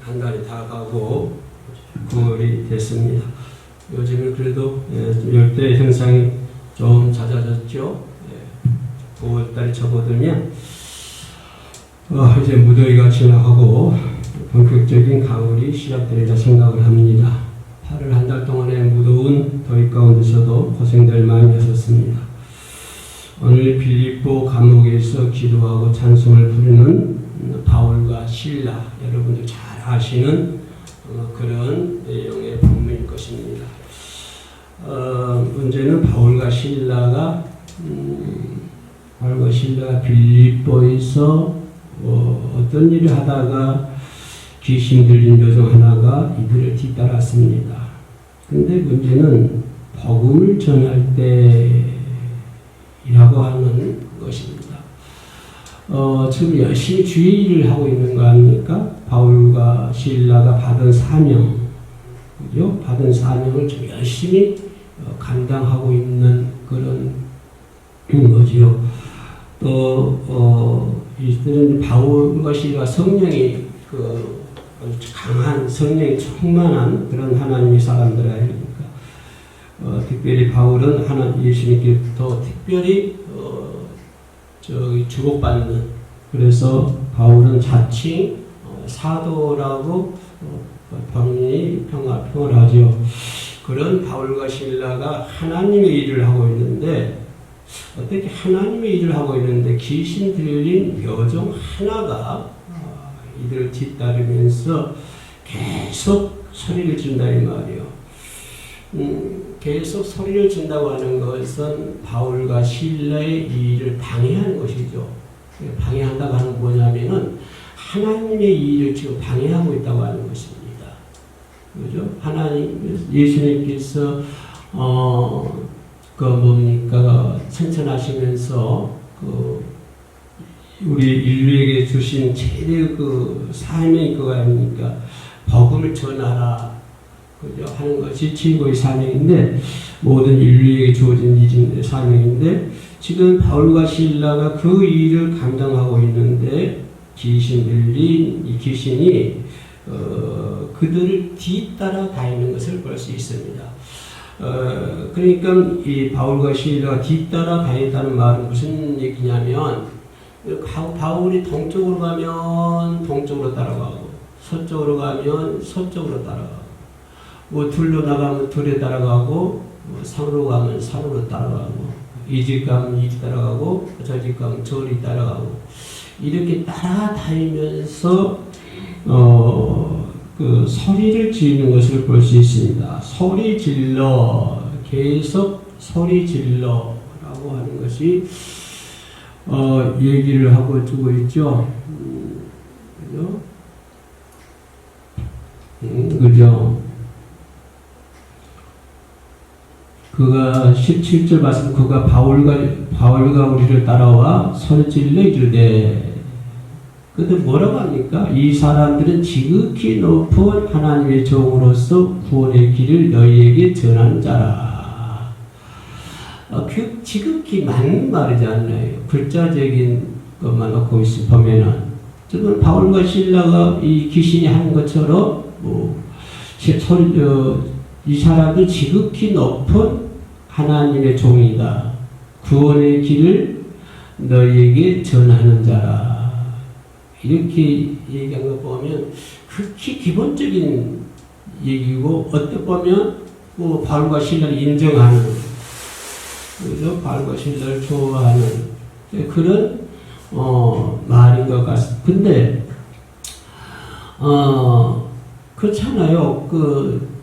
한 달이 다 가고 9월이 됐습니다. 요즘은 그래도 열대 현상이 좀 잦아졌죠. 9월달이 접어들면 이제 무더위가 지나가고 본격적인 가을이 시작되리라 생각을 합니다. 8월 한 달 동안의 무더운 더위 가운데서도 고생들 많이 하셨습니다. 오늘 빌립보 감옥에서 기도하고 찬송을 부르는 바울과 실라, 여러분들 잘 아시는 그런 내용의 본문일 것입니다. 문제는 바울과 신라가 빌립보에서 어떤 일을 하다가 귀신 들린 여성 하나가 이들을 뒤따랐습니다. 근데 문제는 복음을 전할 때이라고 하는 것입니다. 지금 열심히 주의 일을 하고 있는 거 아닙니까? 바울과 신라가 받은 사명, 그죠? 받은 사명을 좀 열심히 감당하고 있는 그런 거지요. 또 이들은 바울과 신라가 성령이 아주 강한 성령이 충만한 그런 하나님의 사람들 아닙니까? 특별히 바울은 예수님께서 특별히 주목받는, 그래서 바울은 자칭 사도라고 본인이 평을 하죠. 그런 바울과 신라가 하나님의 일을 하고 있는데, 어떻게 하나님의 일을 하고 있는데 귀신 들린 여종 하나가 이들을 뒤따르면서 계속 소리를 준다 이 말이에요. 계속 소리를 준다고 하는 것은 바울과 신라의 일을 방해하는 것이죠. 방해한다고 하는 건 뭐냐면은 하나님의 일을 지금 방해하고 있다고 하는 것입니다. 그죠? 예수님께서 천천하시면서 우리 인류에게 주신 최대 사명이 그거 아닙니까? 복음을 전하라. 그죠? 하는 것이 최고의 사명인데, 모든 인류에게 주어진 사명인데, 지금 바울과 신라가 그 일을 감당하고 있는데, 이 귀신이 그들을 뒤따라 다니는 것을 볼 수 있습니다. 그러니까 이 바울과 신라가 뒤따라 다녔다는 말은 무슨 얘기냐면, 바울이 동쪽으로 가면 동쪽으로 따라가고, 서쪽으로 가면 서쪽으로 따라가고, 둘로 나가면 둘에 따라가고, 산으로 가면 산으로 따라가고, 이 집 가면 이 집 따라가고, 저 집 가면 저리 따라가고, 이렇게 따라다니면서 소리를 지르는 것을 볼 수 있습니다. 소리 질러, 계속 소리 질러라고 하는 것이 얘기를 하고 주고 있죠. 그죠? 그죠? 그가 17절 말씀, 그가 바울과 우리를 따라와 소리질러 이르되, 근데 뭐라고 합니까? 이 사람들은 지극히 높은 하나님의 종으로서 구원의 길을 너희에게 전하는 자라. 그 지극히 맞는 말이지 않나요? 글자적인 것만 놓고 보면은, 지금 바울과 신라가 이 귀신이 하는 것처럼 이 사람들 지극히 높은 하나님의 종이다. 구원의 길을 너희에게 전하는 자라. 이렇게 얘기한 거 보면 극히 기본적인 얘기고, 어떻게 보면 바울과 신라를 인정하는, 그래서 바울과 신라를 좋아하는 그런 말인 것 같습니다. 근데 그렇잖아요.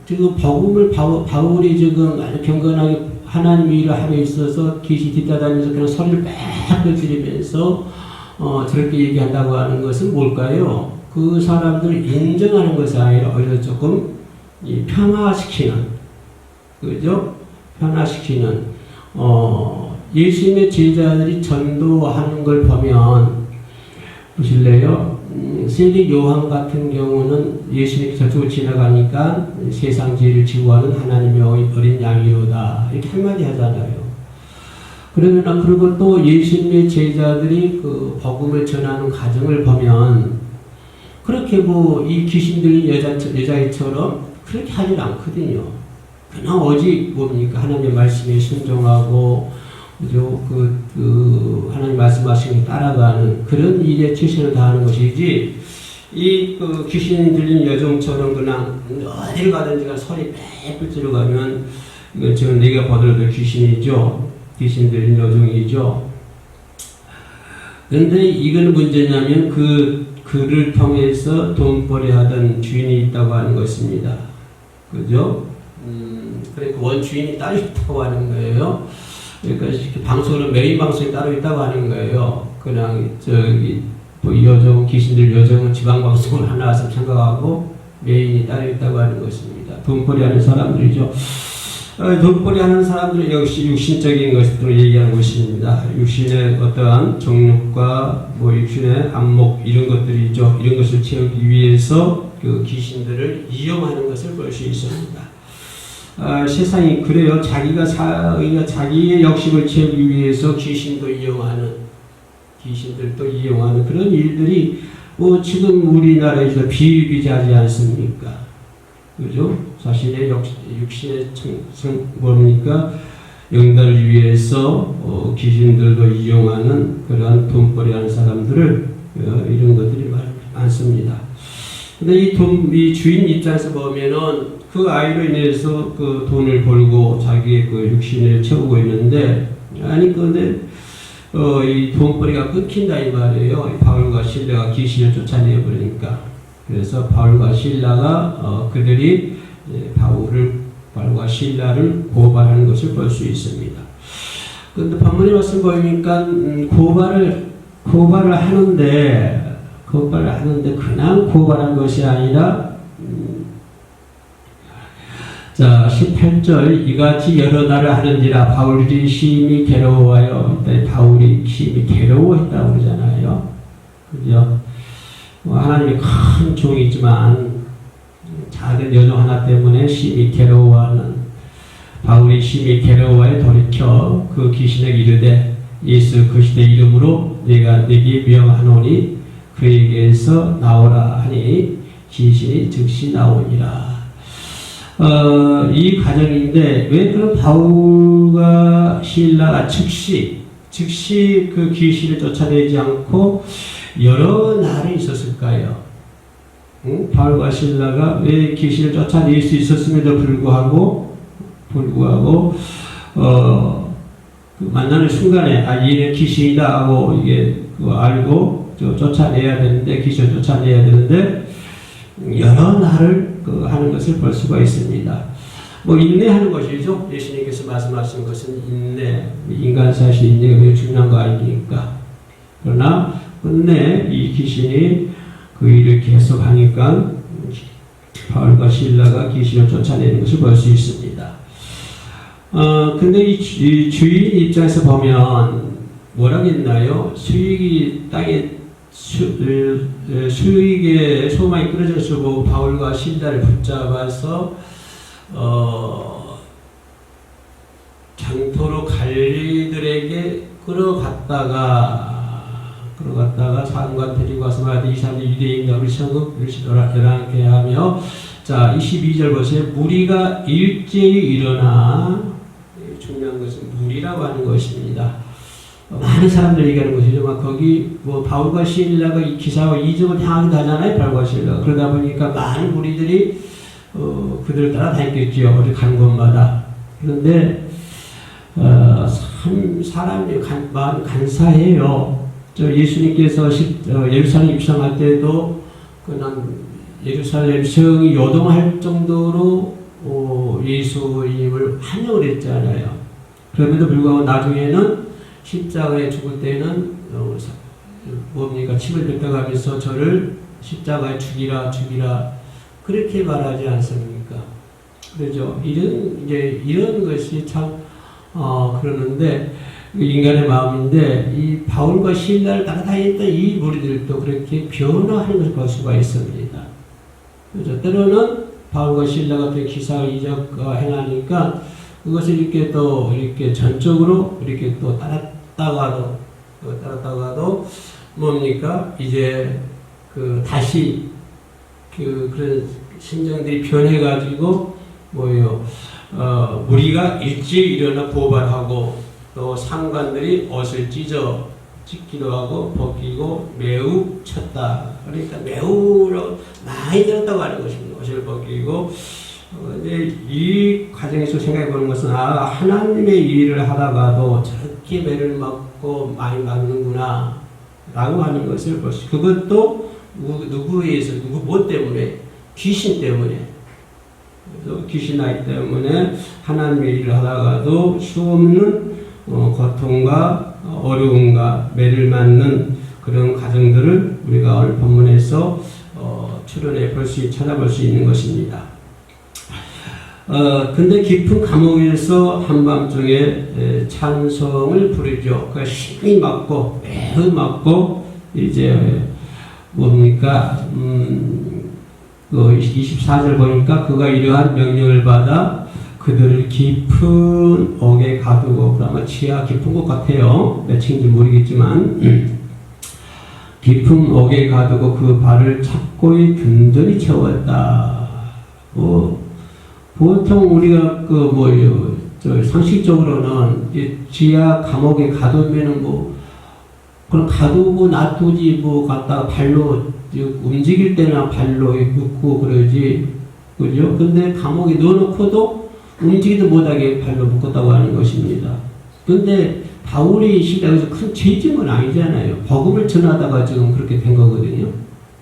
지금 복음을 바울이 지금 아주 경건하게 하나님의 일을 하고 있어서 귀신이 뒤따다니면서 그런 소리를 빽 들리면서 저렇게 얘기한다고 하는 것은 뭘까요? 그 사람들을 인정하는 것이 아니라 오히려 조금 편화시키는, 그죠? 편화시키는, 예수님의 제자들이 전도하는 걸 보면, 보실래요? 세례 요한 같은 경우는 예수님이 저쪽을 지나가니까 세상 죄를 지고하는 하나님의 어린 양이로다, 이렇게 한마디 하잖아요. 그리고 또 예수님의 제자들이 그 복음을 전하는 과정을 보면 그렇게 뭐 이 귀신 들린 여자애처럼 그렇게 하질 않거든요. 그냥 오직 뭡니까? 하나님의 말씀에 순종하고 그죠? 하나님 말씀하신 걸 따라가는 그런 일에 최선을 다하는 것이지, 이 귀신 들린 여종처럼 그냥 어디를 가든지 소리 빽빽 들어가면 이거 지금 내가 보더라도 귀신이죠. 귀신 들린 여종이죠. 그런데 이건 문제냐면 그를 통해서 돈벌이 하던 주인이 있다고 하는 것입니다. 그죠? 그러니까 원주인이 따로 있다고 하는 거예요. 그러니까 방송으로 메인 방송이 따로 있다고 하는 거예요. 그냥 여종, 귀신들 여종은 지방 방송을 하나 와서 생각하고 메인이 따로 있다고 하는 것입니다. 돈벌이 하는 사람들이죠. 돈벌이 하는 사람들은 역시 육신적인 것들을 얘기하는 것입니다. 육신의 어떠한 정욕과 육신의 안목 이런 것들이죠. 이런 것을 채우기 위해서 그 귀신들을 이용하는 것을 볼 수 있습니다. 세상이 그래요. 자기의 욕심을 채우기 위해서 귀신들도 이용하는 그런 일들이 지금 우리나라에서 비일비재하지 않습니까? 그죠? 자신의 육신의 영달을 위해서 귀신들도 이용하는 그러한 돈벌이 하는 사람들을 이런 것들이 많습니다. 근데 이 주인 입장에서 보면은 그 아이로 인해서 그 돈을 벌고 자기의 그 육신을 채우고 있는데, 근데 이 돈벌이가 끊긴다 이 말이에요. 바울과 실라가 귀신을 쫓아내 버리니까. 그래서 바울과 실라가 그들이 바울과 실라를 고발하는 것을 볼 수 있습니다. 그런데 본문의 말씀 보니까 고발을 하는데 그냥 고발한 것이 아니라 자 18절 이같이 여러 날을 하는지라 바울이 심히 괴로워하여, 바울이 심히 괴로워했다고 그러잖아요. 그죠? 하나님이 큰 종이지만 작은 여종 하나 때문에 심히 괴로워하는 바울이 심히 괴로워해 돌이켜 그 귀신에게 이르되 예수 그리스도의 이름으로 내가 네게 명하노니 그에게서 나오라 하니 귀신이 즉시 나오니라. 이 과정인데 왜 그런 바울과 실라가 즉시 그 귀신을 쫓아내지 않고 여러 날이 있었을까요? 바울과 실라가 왜 귀신을 쫓아낼 수 있었음에도 불구하고 만나는 순간에 얘는 귀신이다 하고 이게 알고 쫓아내야 되는데, 귀신을 쫓아내야 되는데 여러 날을 하는 것을 볼 수가 있습니다. 인내하는 것이죠. 예수님께서 말씀하신 것은 인내, 인간 사실 인내가 매우 중요한 거 아닙니까? 그러나 끝내 이 귀신이 그 일을 계속 하니까 바울과 실라가 귀신을 쫓아내는 것을 볼 수 있습니다. 근데 이 주인 입장에서 보면 뭐라겠나요? 수익의 소망이 끊어져서 바울과 실라를 붙잡아서 장토로 갈리들에게 끌어갔다가 사관관 데리고 와서 말하되 이 사람들이 유대인과 우리 성읍 열하게 하며, 자 22절 보세요. 무리가 일제히 일어나, 중요한 것은 무리라고 하는 것입니다. 많은 사람들이 얘기하는 것이죠. 거기 바울과 실라가 이 기사와 이적을 향하기도 하잖아요. 바울과 실라가. 그러다 보니까 많은 무리들이 그들을 따라다녔겠죠. 어디 가는 곳마다. 그런데 사람이 마음이 간사해요. 예수님께서 예루살렘 입성할 때도 그냥 예루살렘 성이 요동할 정도로 예수님을 환영을 했잖아요. 그럼에도 불구하고 나중에는 십자가에 죽을 때는 침을 뱉어가면서 저를 십자가에 죽이라 그렇게 말하지 않습니까? 그렇죠. 이런 것이 참 그러는데 인간의 마음인데, 이 바울과 실라를 따라다녔던 이 무리들도 그렇게 변화하는 것을 볼 수가 있습니다. 그렇죠. 때로는 바울과 실라가 어떤 기사 이적과 행하니까 그것을 이렇게 전적으로 이렇게 또 따랐다가도 뭡니까? 이제 다시 그런 심정들이 변해가지고 무리가 일찍 일어나 고발하고 또 상관들이 옷을 찢기도 하고 벗기고 매우 쳤다. 그러니까 매우 많이 들었다고 하는 것입니다. 옷을 벗기고 이제 이 과정에서 생각해 보는 것은 하나님의 일을 하다가도 저렇게 매를 맞고 많이 맞는구나 라고 하는 것을 볼 수. 그것도 누구에 의해서 뭐 때문에? 귀신 때문에. 그래서 귀신아이 때문에 하나님의 일을 하다가도 수없는 고통과 어려움과 매를 맞는 그런 과정들을 우리가 오늘 본문에서 추론해 찾아볼 수 있는 것입니다. 근데 깊은 감옥에서 한밤중에 찬송을 부르죠. 그 심히 맞고 매우 맞고 이제 뭡니까? 그 24절 보니까 그가 이러한 명령을 받아 그들을 깊은 옥에 가두고, 그러면 지하 깊은 것 같아요. 몇 층인지 모르겠지만 깊은 옥에 가두고 그 발을 착고히 든든히 채웠다. 보통 우리가 상식적으로는 지하 감옥에 가두면은 그럼 가두고 놔두지 갖다가 발로 움직일 때나 발로 묶고 그러지, 그죠? 근데 감옥에 넣어놓고도 움직이도 못하게 발로 묶었다고 하는 것입니다. 근데 바울이 시대에서 큰 죄짓은 아니잖아요. 복음을 전하다가 지금 그렇게 된 거거든요.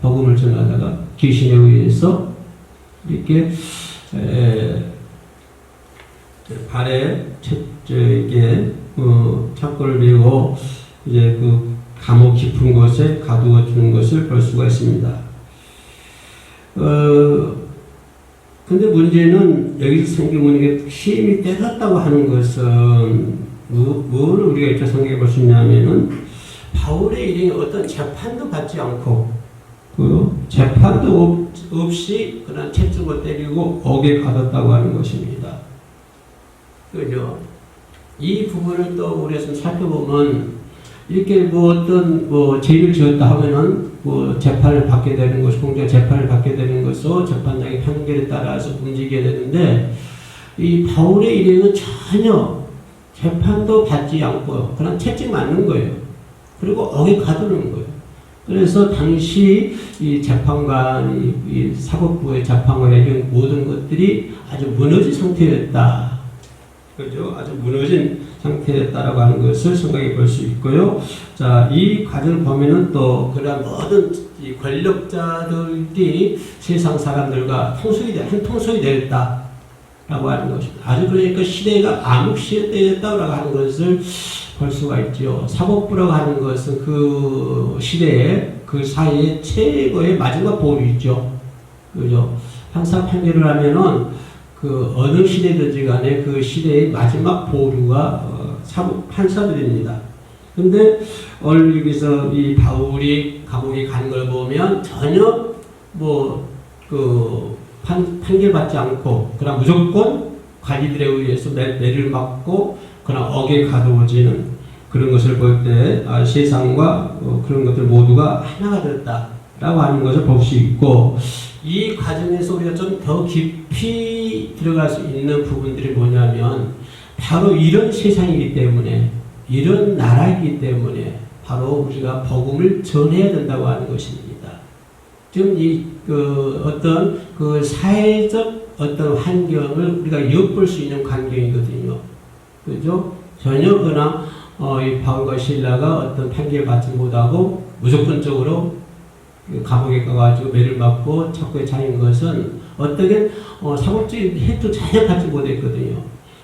복음을 전하다가 귀신에 의해서 이렇게 발에 착고를 메고 이제 그 감옥 깊은 곳에 가두어 주는 것을 볼 수가 있습니다. 근데 문제는 여기서 성경은 심히 때렸다고 하는 것은 뭘 우리가 이렇게 생각해 볼 수 있냐면은 바울의 일이 어떤 재판도 받지 않고 재판도 없이 그냥 채찍으로 때리고 옥에 가뒀다고 하는 것입니다. 그죠? 이 부분을 또 우리가 좀 살펴보면 이렇게 어떤 죄를 지었다 하면은 재판을 받게 되는 것이, 공정 재판을 받게 되는 것으로 재판장의 판결에 따라서 움직여야 되는데, 이 바울의 일행은 전혀 재판도 받지 않고요. 그냥 채찍 맞는 거예요. 그리고 옥에 가두는 거예요. 그래서 당시 이 재판관, 이 사법부의 재판관에 이런 모든 것들이 아주 무너진 상태였다. 그죠? 아주 무너진 상태였다라고 하는 것을 생각해 볼 수 있고요. 자, 이 과정을 보면은 또 그런 모든 이 권력자들이 세상 사람들과 한 통속이 되었다라고 하는 것입니다. 아주 그러니까 시대가 암흑 시대였다고 하는 것을 볼 수가 있죠. 사법부라고 하는 것은 그 시대에 그 사이에 최고의 마지막 보루있죠. 그죠? 판사 판결을 하면은 그 어느 시대든지 간에 그 시대의 마지막 보루가 판사들입니다. 근데 오늘 여기서 이 바울이 감옥에 가는 걸 보면 전혀 판결받지 않고 그냥 무조건 관리들에 의해서 매를 맞고 그냥 옥에 가두어지는 그런 것을 볼 때 세상과 그런 것들 모두가 하나가 되었다라고 하는 것을 볼 수 있고, 이 과정에서 우리가 좀 더 깊이 들어갈 수 있는 부분들이 뭐냐면 바로 이런 세상이기 때문에, 이런 나라이기 때문에 바로 우리가 복음을 전해야 된다고 하는 것입니다. 지금 어떤 사회적 어떤 환경을 우리가 엿볼 수 있는 환경이거든요. 그죠? 전혀 그냥 이 바울과 실라가 어떤 판결 받지 못하고 무조건적으로 감옥에 가가지고 매를 맞고 착고에 차인 것은 어떻게 사법적인 혜도 전혀 받지 못했거든요.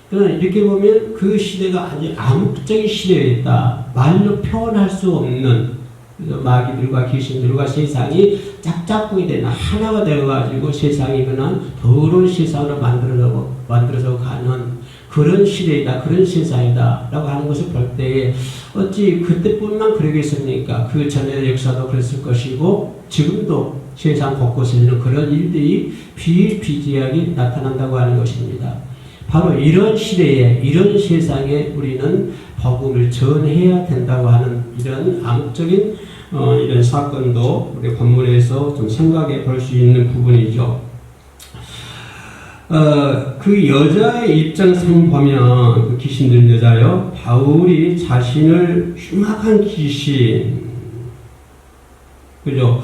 그러나 이렇게 보면 그 시대가 아주 암흑적인 시대였다. 말로 표현할 수 없는 마귀들과 귀신들과 세상이 짝짝꿍이 되는 하나가 되어가지고 세상이 그냥 더러운 세상으로 만들어서 가는 그런 시대이다, 그런 세상이다 라고 하는 것을 볼 때에 어찌 그때뿐만 그러겠습니까? 그 전의 역사도 그랬을 것이고 지금도 세상 곳곳에는 그런 일들이 비일비재하게 나타난다고 하는 것입니다. 바로 이런 시대에, 이런 세상에 우리는 복음을 전해야 된다고 하는 이런 암흑적인 이런 사건도 우리 본문에서 좀 생각해 볼 수 있는 부분이죠. 그 여자의 입장에서 보면 그 귀신 들린 여자요, 바울이 자신을 흉악한 귀신, 그죠?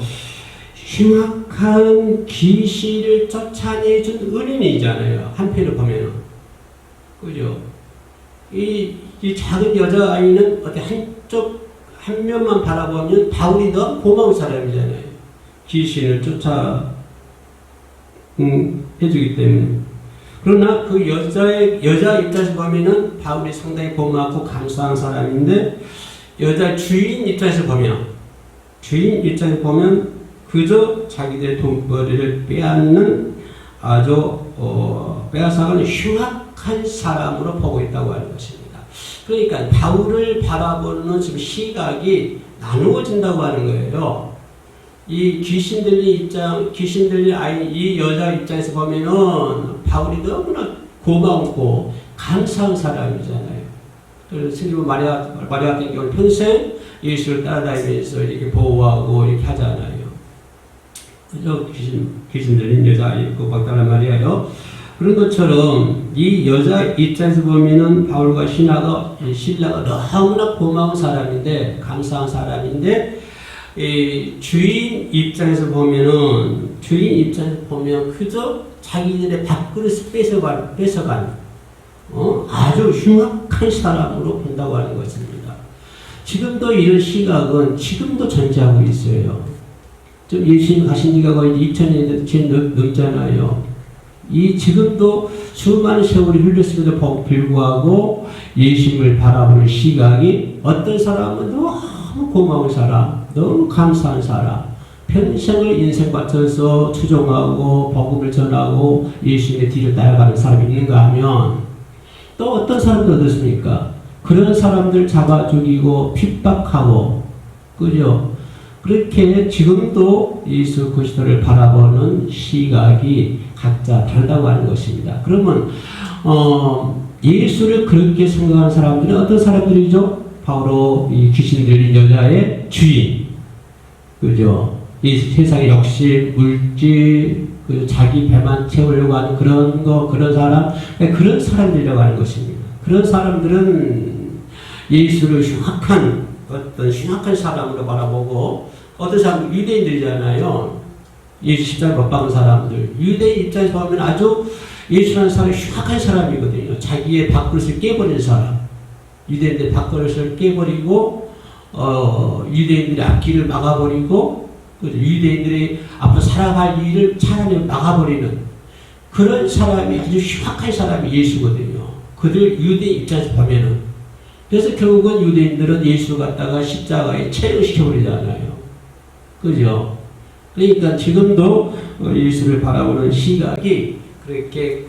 흉악한 귀신을 쫓아내준 은인이잖아요. 한편으로 보면은, 그죠? 이 작은 여자아이는 어디 한 면만 바라보면 바울이 너무 고마운 사람이잖아요. 귀신을 해주기 때문에. 그러나 그 여자 입장에서 보면은 바울이 상당히 고맙고 감사한 사람인데, 여자 주인 입장에서 보면 그저 자기들의 돈벌이를 빼앗는 아주 빼앗아가는 흉악한 사람으로 보고 있다고 하는 것입니다. 그러니까 바울을 바라보는 지금 시각이 나누어진다고 하는 거예요. 이 귀신 들린 아이, 이 여자 입장에서 보면은 바울이 너무나 고마웠고 감사한 사람이잖아요. 그래서 스리브 마리아 같은 경우는 평생 예수를 따라다니면서 이렇게 보호하고 이렇게 하잖아요. 그죠? 귀신 들린 여자아이, 그 막달라 마리아요. 그런 것처럼 이 여자 입장에서 보면은 바울과 신라가 너무나 고마운 사람인데, 감사한 사람인데, 이 주인 입장에서 보면 그저 자기들의 밥그릇을 뺏어간 아주 흉악한 사람으로 본다고 하는 것입니다. 지금도 이런 시각은 지금도 존재하고 있어요. 좀 예수님 가신 지가 거의 2000년 넘잖아요. 지금도 수많은 세월이 흘렸음에도 불구하고 예수님을 바라보는 시각이, 어떤 사람은 너무 고마운 사람, 너무 감사한 사람, 평생을 인생 바쳐서 추종하고 복음을 전하고 예수님의 뒤를 따라가는 사람이 있는가 하면, 또 어떤 사람도 어떻습니까? 그런 사람들 잡아 죽이고 핍박하고, 그죠? 그렇게 지금도 예수 그리스도를 바라보는 시각이 각자 다르다고 하는 것입니다. 그러면 예수를 그렇게 생각하는 사람들은 어떤 사람들이죠? 바로 이 귀신 들린 여자의 주인, 그죠? 이 세상의 욕심, 물질, 자기 배만 채우려고 하는 그런 사람들이라고 하는 것입니다. 그런 사람들은 예수를 흉악한 사람으로 바라보고, 어떤 사람, 유대인들이잖아요. 예수 십자가 못 박은 사람들. 유대인 입장에서 보면 아주 예수라는 사람이 흉악한 사람이거든요. 자기의 밥그릇을 깨버린 사람. 유대인들의 밥그릇을 깨버리고, 유대인들의 앞길을 막아버리고, 유대인들이 앞으로 살아갈 일을 차라리 막아버리는 그런 사람이, 아주 흉악한 사람이 예수거든요. 그들 유대인 입장에서 보면은. 그래서 결국은 유대인들은 예수를 갖다가 십자가에 체류시켜버리잖아요. 그죠? 그러니까 지금도 예수를 바라보는 시각이 그렇게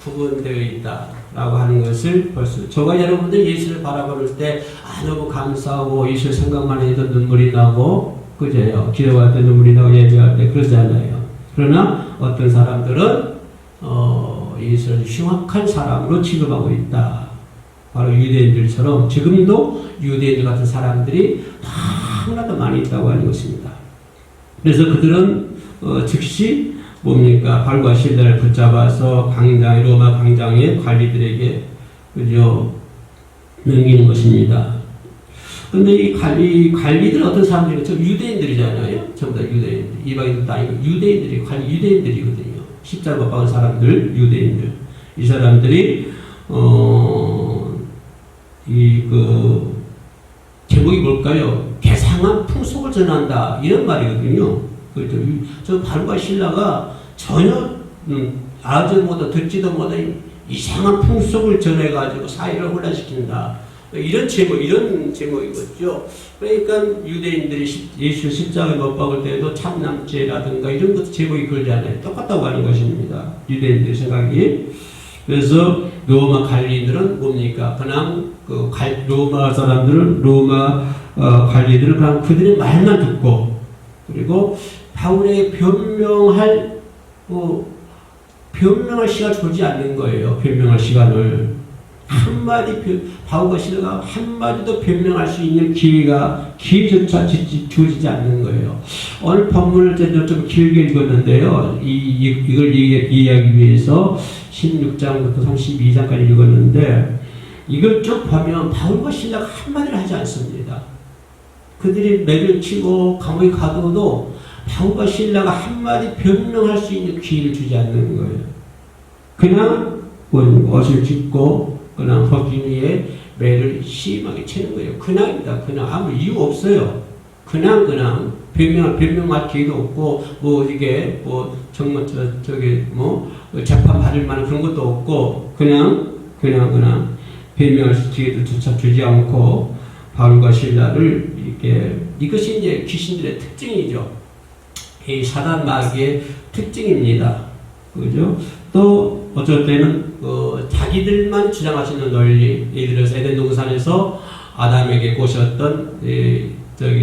구분되어 있다라고 하는 것을 벌써, 저와 여러분들 예수를 바라볼 때 너무 감사하고 예수 생각만 해도 눈물이 나고, 그죠? 기도할 때 눈물이 나고 예배할 때 그러잖아요. 그러나 어떤 사람들은 예수를 흉악한 사람으로 취급하고 있다. 바로 유대인들처럼 지금도 유대인들 같은 사람들이 너무나도 많이 있다고 하는 것입니다. 그래서 그들은 즉시 뭡니까? 바울과 실라를 붙잡아서 로마 광장의 관리들에게, 그죠? 넘기는 것입니다. 근데 이 관리들은 어떤 사람들이죠? 유대인들이잖아요. 전부 다 유대인들. 이방인들도 아니고 유대인들이거든요. 십자가 못 박은 사람들, 유대인들. 이 사람들이 제목이 뭘까요? 괴상한 풍속을 전한다, 이런 말이거든요. 그렇죠. 저 바울과 실라가 전혀 알아듣지도 듣지도 못한 이상한 풍속을 전해가지고 사회를 혼란시킨다, 이런 제목이겠죠. 그러니까 유대인들이 예수 십자가에 못 박을 때도 참남죄라든가 이런 것도 제목이 걸잖아요. 똑같다고 하는 것입니다. 유대인들 생각이. 그래서 로마 관리들은 뭡니까? 그냥 로마 사람들은, 관리들은 그냥 그들의 말만 듣고, 그리고 바울에게 변명할 시간을 주지 않는 거예요. 변명할 시간을. 바울과 실라가 한마디도 변명할 수 있는 기회조차 주어지지 않는 거예요. 오늘 본문을 좀 길게 읽었는데요. 이걸 이해하기 위해서 16장부터 32장까지 읽었는데, 이걸 쭉 보면 바울과 실라가 한마디를 하지 않습니다. 그들이 매를 치고 감옥에 가둬도 바울과 실라가 한마디 변명할 수 있는 기회를 주지 않는 거예요. 그냥 옷을 찢고 그냥 벗긴 위에 매를 심하게 치는 거예요. 그냥입니다. 그냥 아무 이유 없어요. 그냥 변명할 기회도 없고 이게 정말 재판 받을 만한 그런 것도 없고 그냥 변명할 기회도 조차 주지 않고 바울과 실라를 이것이 이제 귀신들의 특징이죠. 이 사단 마귀의 특징입니다. 그죠? 또 어쩔 때는 자기들만 주장하시는 논리, 예를 들어서 에덴 동산에서 아담에게 꼬셨던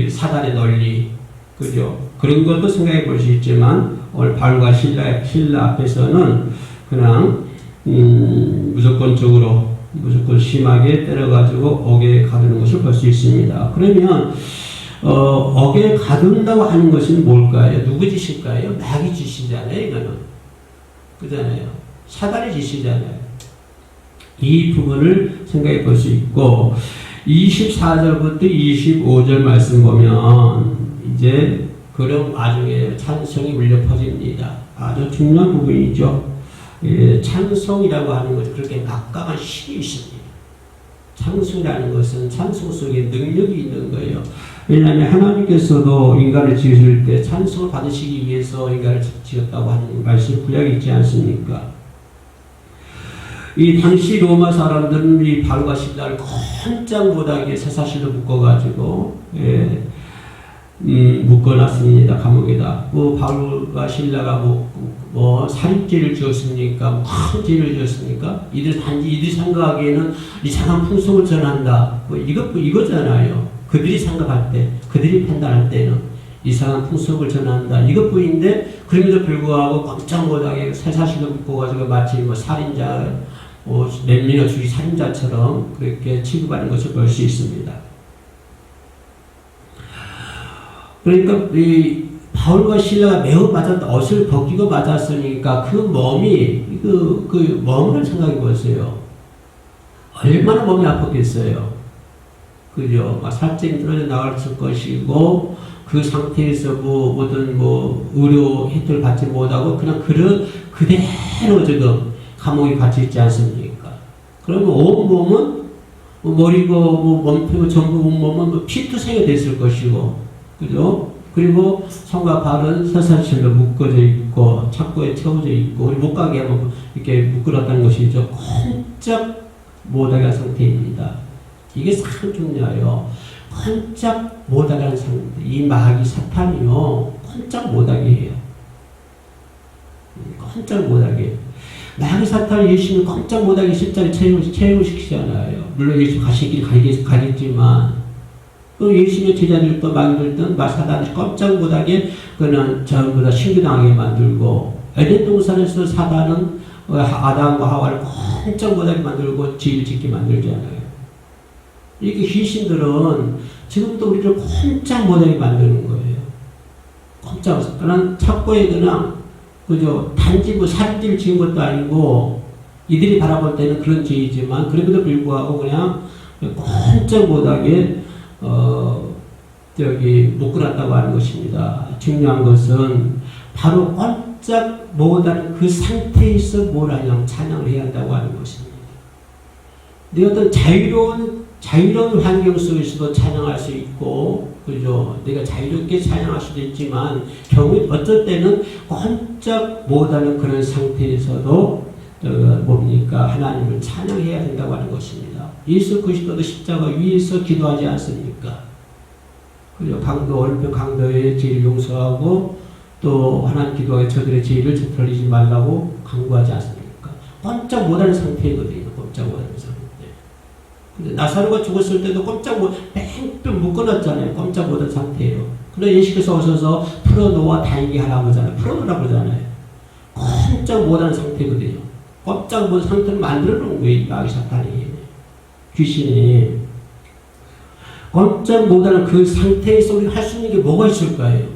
사단의 논리, 그죠? 그런 것도 생각해 볼 수 있지만 오늘 바울과 실라 앞에서는 그냥 무조건 심하게 때려가지고 옥에 가두는 것을 볼 수 있습니다. 그러면 옥에 가둔다고 하는 것은 뭘까요? 누구 짓일까요? 마귀 짓이잖아요. 이거는 그잖아요. 사단의 짓이잖아요. 이 부분을 생각해 볼 수 있고 24절부터 25절 말씀 보면 이제 그런 와중에 찬송이 울려 퍼집니다. 아주 중요한 부분이죠. 찬송이라고 하는 것은 그렇게 막강한 힘이 있습니다. 찬송이라는 것은 찬송 속에 능력이 있는 거예요. 왜냐하면 하나님께서도 인간을 지으실 때 찬송을 받으시기 위해서 인간을 지었다고 하는 말씀이 구약에 있지 않습니까? 이 당시 로마 사람들은 이 바울과 실라를 꼼짝 못하게 쇠사슬로 묶어가지고 묶어놨습니다. 감옥에다. 바울과 실라가 살인죄를 지었습니까? 큰 죄를 지었습니까? 이들이 생각하기에는 이상한 풍속을 전한다. 이거잖아요. 그들이 생각할 때, 그들이 판단할 때는 이상한 풍속을 전한다. 이것뿐인데, 그럼에도 불구하고 꼼짝 못하게 쇠사슬로 묶어가지고 마치 살인자, 몇 명을 죽인 살인자처럼 그렇게 취급하는 것을 볼 수 있습니다. 그러니까 이 바울과 실라가 매우 맞았다. 옷을 벗기고 맞았으니까 그 몸이 그 몸을 생각해 보세요. 얼마나 몸이 아팠겠어요. 그죠? 살점이 떨어져 나갔을 것이고 그 상태에서 모든 의료 혜택을 받지 못하고 그냥 그대로 지금 감옥에 갇혀 있지 않습니까? 그러면 온 몸은 머리고 몸피고 전부 온몸은 피투성이 됐을 것이고, 그죠? 그리고 손과 발은 쇠사슬로 묶어져 있고 착고에 채워져 있고 못 가게 하면 이렇게 묶어놨다는 것이죠. 꼼짝 못하게 한 상태입니다. 이게 참 중요해요. 꼼짝 못하게 하는 상태. 이 마귀 사탄이요 꼼짝 못하게 해요. 꼼짝 못하게. 마귀 사탄 예수는 꼼짝 못하게 십자가에 채용시키잖아요. 물론 예수 가시길 가겠지만 예수님의 제자들도 마귀들도 사단이 꼼짝 못하게 그는 전부 다 신기당하게 만들고 에덴 동산에서 사단은 아담과 하와를 꼼짝 못하게 만들고 죄를 짓게 만들잖아요. 이렇게 귀신들은 지금도 우리를 꼼짝 못하게 만드는 거예요. 꼼짝. 그냥 착고에 그냥 그죠? 단지 살인죄를 지은 것도 아니고 이들이 바라볼 때는 그런 죄이지만 그럼에도 불구하고 그냥 꼼짝 못하게 묶어놨다고 하는 것입니다. 중요한 것은 바로 꼼짝 못하는 그 상태에서 뭘 하냐면 찬양을 해야 한다고 하는 것입니다. 내가 어떤 자유로운 환경 속에서도 찬양할 수 있고, 그죠? 내가 자유롭게 찬양할 수도 있지만, 어쩔 때는 꼼짝 못하는 그런 상태에서도, 하나님을 찬양해야 된다고 하는 것입니다. 예수 그리스도도 십자가 위에서 기도하지 않습니까? 그죠? 강도의 죄를 용서하고, 또 하나님 기도하게 저들의 죄를 저버리지 말라고 강구하지 않습니까? 꼼짝 못하는 상태거든요. 꼼짝 못하는 상태. 근데 나사로가 죽었을 때도 뺑뺑 묶어놨잖아요. 꼼짝 못한 상태예요. 그런데 예수께서 오셔서 풀어놓아 다행히 하라고 하잖아요. 풀어놓으라고 하잖아요. 꼼짝 못하는 상태거든요. 꼼짝 못한 상태를 만들어 놓은 거예요. 마귀 사탄이. 귀신이. 꼼짝 못하는 그 상태에서 우리가 할 수 있는 게 뭐가 있을까요?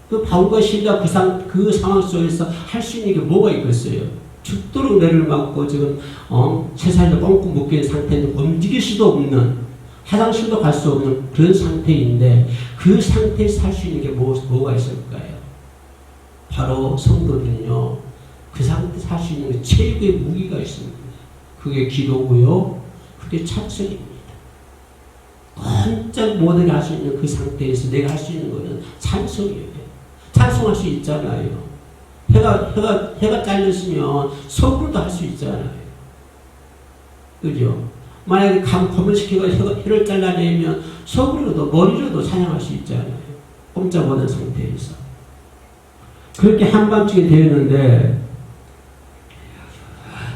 그 바울과 실라 그 상황 속에서 할 수 있는 게 뭐가 있겠어요? 죽도록 매를 맞고 지금 세상에 뻥뻥 묶인 상태에서 움직일 수도 없는, 화장실도 갈 수 없는 그런 상태인데 그 상태에서 할 수 있는 게 뭐가 있을까요? 바로 성도들은요, 그 상태에서 할 수 있는 게 최고의 무기가 있습니다. 그게 기도고요, 그게 찬송입니다. 꼼짝 못하게 할 수 있는 그 상태에서 내가 할 수 있는 것은 찬송이에요. 찬송할 수 있잖아요. 해가 잘렸으면 속으로도 할 수 있잖아요. 그죠? 만약에 검은시켜가 해를 잘라내면 속으로도 머리로도 찬양할 수 있잖아요. 꼼짝 못한 상태에서. 그렇게 한밤중에 되었는데,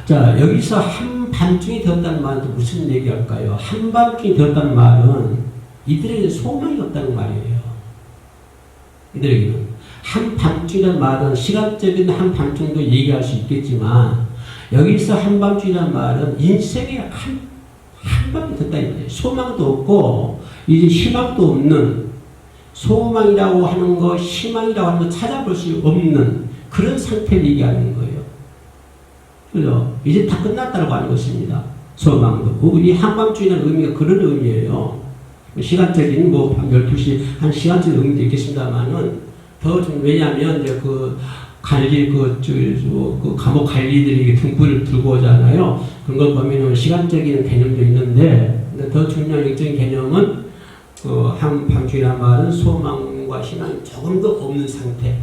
자, 여기서 한밤중이 되었다는 말은 무슨 얘기할까요? 한밤중이 되었다는 말은 이들에게 소망이 없다는 말이에요. 이들에게는. 한밤중이라는 말은 시간적인 한밤중도 얘기할 수 있겠지만, 여기서 한밤중이라는 말은 인생의 한밤이 됐다 이 말이에요. 소망도 없고 이제 희망도 없는, 소망이라고 하는 거, 희망이라고 하는 거 찾아볼 수 없는 그런 상태를 얘기하는 거예요. 그죠? 이제 다 끝났다고 하는 것입니다. 소망도. 이 한밤중이라는 의미가 그런 의미예요. 시간적인 밤 12시 한 시간적인 의미도 있겠습니다만은 더 좀, 왜냐하면 이제 감옥 관리들이 등불을 들고 오잖아요. 그런 걸 보면은 시간적인 개념도 있는데, 더 중요한 영적인 개념은 한밤중이라는 말은 소망과 희망이 조금 더 없는 상태,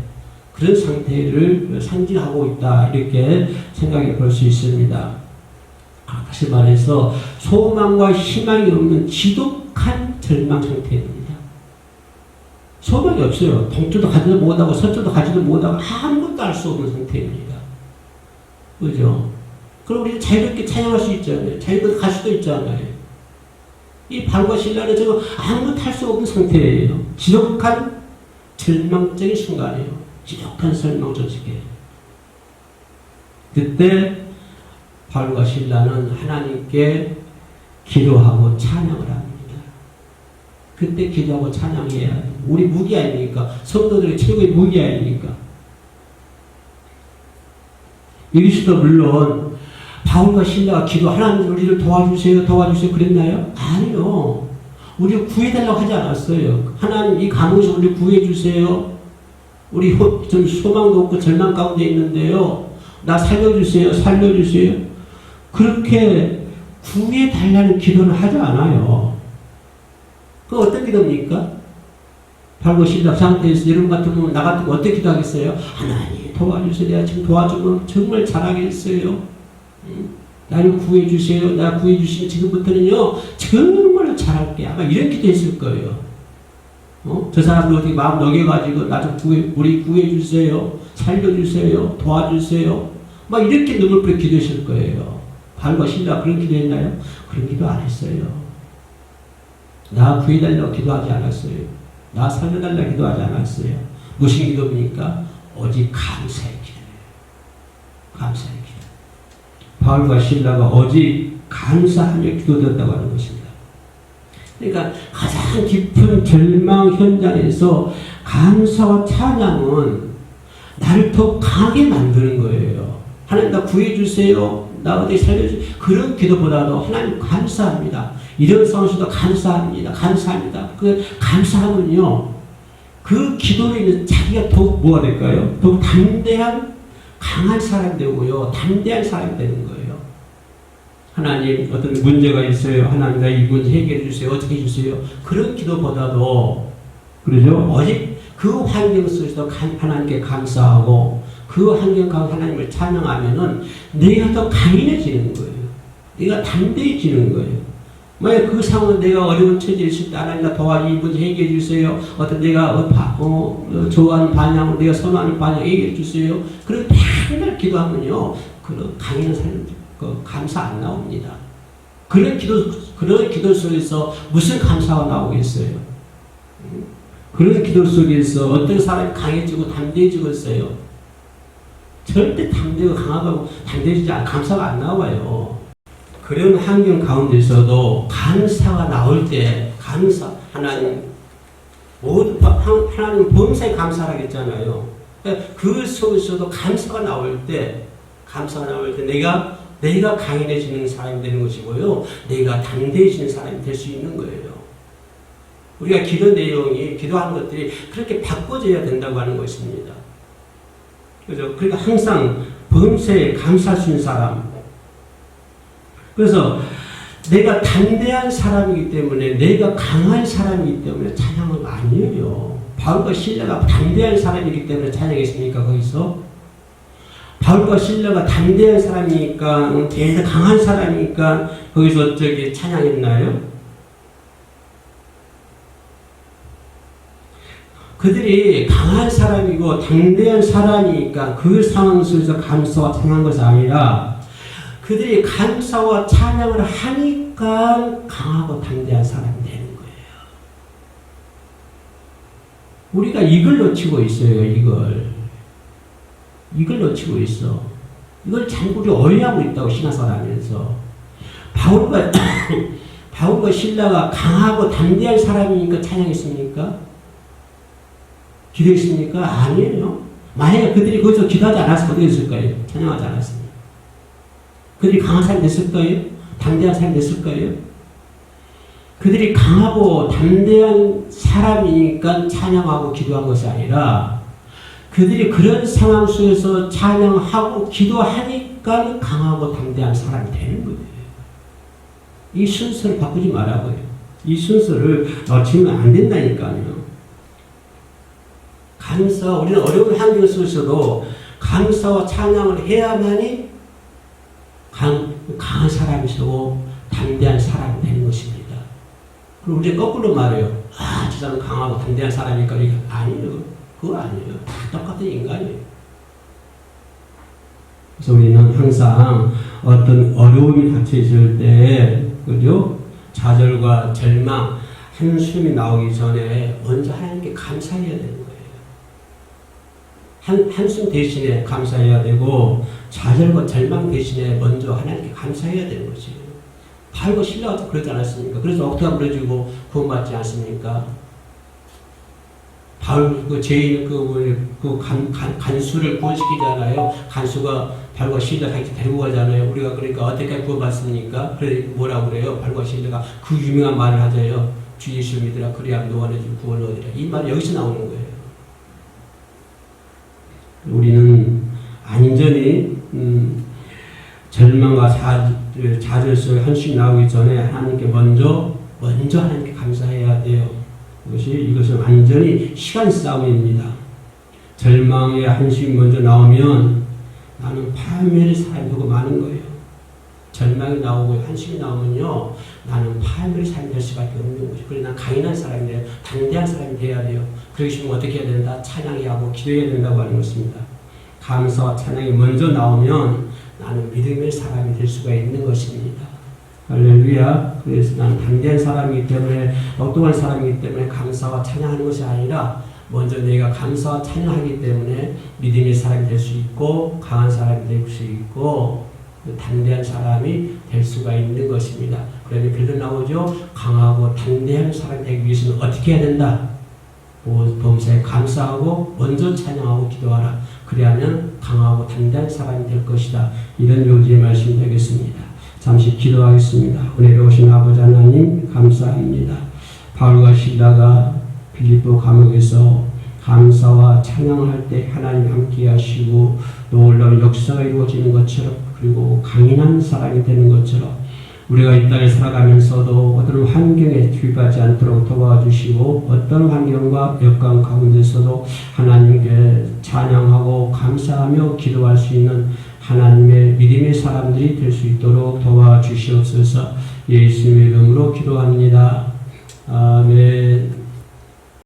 그런 상태를 상징하고 있다, 이렇게 생각해 볼 수 있습니다. 다시 말해서 소망과 희망이 없는 지독한 절망 상태입니다. 소망이 없어요. 동쪽도 가지도 못하고 서쪽도 가지도 못하고 아무것도 할 수 없는 상태입니다. 그죠? 그럼 우리는 자유롭게 찬양할 수 있잖아요. 자유롭게 갈 수도 있잖아요. 이 바울과 실라는 지금 아무것도 할 수 없는 상태예요. 지독한 절망적인 순간이에요. 지독한 절망적 시기예요. 그때 바울과 실라는 하나님께 기도하고 찬양을 합니다. 그때 기도하고 찬양해야 우리 무기 아닙니까? 성도들의 최고의 무기 아닙니까? 여기서도 물론 바울과 실라가 기도, 하나님 우리를 도와주세요 그랬나요? 아니요. 우리를 구해달라고 하지 않았어요. 하나님 이 감옥에서 우리를 구해주세요. 우리 좀 소망도 없고 절망 가운데 있는데요. 나 살려주세요. 그렇게 구해달라는 기도를 하지 않아요. 그 어떤 기도입니까? 바울과 실라 상태에서 여러분 같으면 나 같으면 어떻게 기도하겠어요? 하나님 도와주세요. 내가 지금 도와주면 정말 잘하겠어요. 나를 구해주세요. 나 구해주시면 지금부터는요 정말 잘할게. 아마 이런 기도했을 거예요. 저 사람들 어떻게 마음 녹여가지고 나 좀 우리 구해주세요. 살려주세요. 도와주세요. 막 이렇게 눈물 뿌려 기도했을 거예요. 바울과 실라 그런 기도했나요? 그런 기도 안 했어요. 나 구해달라고 기도하지 않았어요. 나 살려달라고 기도하지 않았어요. 무슨 기도입니까? 오직 감사의 기도예요. 감사의 기도. 바울과 실라가 오직 감사하며 기도드렸다고 하는 것입니다. 그러니까 가장 깊은 절망 현장에서 감사와 찬양은 나를 더 강하게 만드는 거예요. 하나님 나 구해주세요. 나 어디 살려주세요. 그런 기도보다도 하나님 감사합니다. 이런 상황에서도 감사합니다. 그 감사하면요, 그 기도로 인해서 자기가 더욱 뭐가 될까요? 더욱 담대한 강한 사람이 되고요, 담대한 사람이 되는 거예요. 하나님 어떤 문제가 있어요. 하나님 나 이 문제 해결해 주세요. 어떻게 해주세요. 그런 기도보다도 그러죠. 오직 그 환경 속에서 하나님께 감사하고 그 환경 가운데 하나님을 찬양하면은 내가 더 강인해지는 거예요. 내가 담대해지는 거예요. 만약 그 상황은 내가 어려운 처지에 있을 때 하나님 나 도와주 이 문제 해결해 주세요. 어떤 내가 좋아하는 반향을 내가 선호하는 반향 해결해 주세요. 그런 맨날 기도하면요, 그런 강인한 사람 감사 안 나옵니다. 그런 기도 속에서 무슨 감사가 나오겠어요? 그런 기도 속에서 어떤 사람이 강해지고 담대해지겠어요? 절대 담대하고 강하고 담대해지지 않아 감사가 안 나와요. 그런 환경 가운데서도 감사가 나올 때 하나님 범사에 감사라고 했잖아요. 그 속에서도 감사가 나올 때 내가 강인해지는 사람이 되는 것이고요. 내가 담대해지는 사람이 될 수 있는 거예요. 우리가 기도 내용이, 기도하는 것들이 그렇게 바꿔져야 된다고 하는 것입니다. 그죠? 그러니까 항상 범사에 감사할 수 있는 사람. 그래서 내가 담대한 사람이기 때문에, 내가 강한 사람이기 때문에 찬양은 아니에요. 바울과 실라가 담대한 사람이기 때문에 찬양했습니까? 거기서? 바울과 실라가 담대한 사람이니까, 대단히 강한 사람이니까 거기서 찬양했나요? 그들이 강한 사람이고 담대한 사람이니까 그 상황 속에서 감사와 찬양한 것이 아니라 그들이 감사와 찬양을 하니까 강하고 담대한 사람이 되는 거예요. 우리가 이걸 놓치고 있어요. 이걸 놓치고 있어. 이걸 자꾸 우리 오해하고 있다고 신앙생활 하면서. 바울과 신라가 강하고 담대한 사람이니까 찬양했습니까? 기도했습니까? 아니에요. 만약에 그들이 거기서 기도하지 않았으면 어떻게 됐을 거예요? 찬양하지 않았습니다. 그들이 강한 사람이 됐을 거예요? 담대한 사람이 됐을 거예요? 그들이 강하고 담대한 사람이니까 찬양하고 기도한 것이 아니라 그들이 그런 상황 속에서 찬양하고 기도하니까 강하고 담대한 사람이 되는 거예요. 이 순서를 바꾸지 말라고요. 이 순서를 놓치면 안 된다니까요. 우리는 어려운 환경 속에서도 감사와 찬양을 해야만이 강한 사람이시고 담대한 사람이 되는 것입니다. 그리고 우리 거꾸로 말해요. 저 사람은 강하고 담대한 사람이니까 아니에요. 그거 아니에요. 다 똑같은 인간이에요. 그래서 우리는 항상 어떤 어려움이 닥쳐있을 때, 그죠? 좌절과 절망, 한숨이 나오기 전에 먼저 하나님께 감사해야 되는 거예요. 한숨 대신에 감사해야 되고 좌절과 절망 대신에 먼저 하나님께 감사해야 되는 것이에요. 바울과 실라가 그러지 않았습니까? 그래서 억토가 무너지고 구원받지 않습니까? 바울 죄인 간수를 구원시키잖아요. 간수가 바울과 실라 같이 데리고 가잖아요. 우리가 그러니까 어떻게 구원받습니까? 그래 뭐라고 그래요? 바울과 실라가 그 유명한 말을 하자요. 주 예수 믿으라 그래야 너와는 구원을 얻으라. 이 말이 여기서 나오는 거예요. 우리는 안전히 절망과 좌절 속에 한숨이 나오기 전에 하나님께 먼저 하나님께 감사해야 돼요. 이것은 완전히 시간 싸움입니다. 절망의 한숨이 먼저 나오면 나는 파멸의 사람이 되고 마는 거예요. 절망이 나오고 한숨이 나오면요, 나는 파멸의 사람이 될 수밖에 없는 거죠. 그래서 난 강인한 사람이 돼요. 담대한 사람이 돼야 돼요. 그러기 위해서 어떻게 해야 된다? 찬양해야 하고 기도해야 된다고 하는 것입니다. 감사와 찬양이 먼저 나오면 나는 믿음의 사람이 될 수가 있는 것입니다. 할렐루야. 그래서 나는 담대한 사람이기 때문에, 엉뚱한 사람이기 때문에 감사와 찬양하는 것이 아니라 먼저 내가 감사와 찬양하기 때문에 믿음의 사람이 될 수 있고 강한 사람이 될 수 있고 담대한 사람이 될 수가 있는 것입니다. 그러니 빌드 나오죠. 강하고 담대한 사람이 되기 위해서는 어떻게 해야 된다? 범사에 감사하고 먼저 찬양하고 기도하라. 그래야면 강하고 담대한 사람이 될 것이다. 이런 요지의 말씀이 되겠습니다. 잠시 기도하겠습니다. 은혜로 오신 아버지 하나님 감사합니다. 바울과 실라가 빌립보 감옥에서 감사와 찬양을 할 때 하나님 함께 하시고 놀라운 역사가 이루어지는 것처럼, 그리고 강인한 사람이 되는 것처럼 우리가 이 땅에 살아가면서도 어떤 환경에 투입하지 않도록 도와주시고 어떤 환경과 역경 가운데서도 하나님께 찬양하고 감사하며 기도할 수 있는 하나님의 믿음의 사람들이 될 수 있도록 도와주시옵소서. 예수님의 이름으로 기도합니다. 아멘.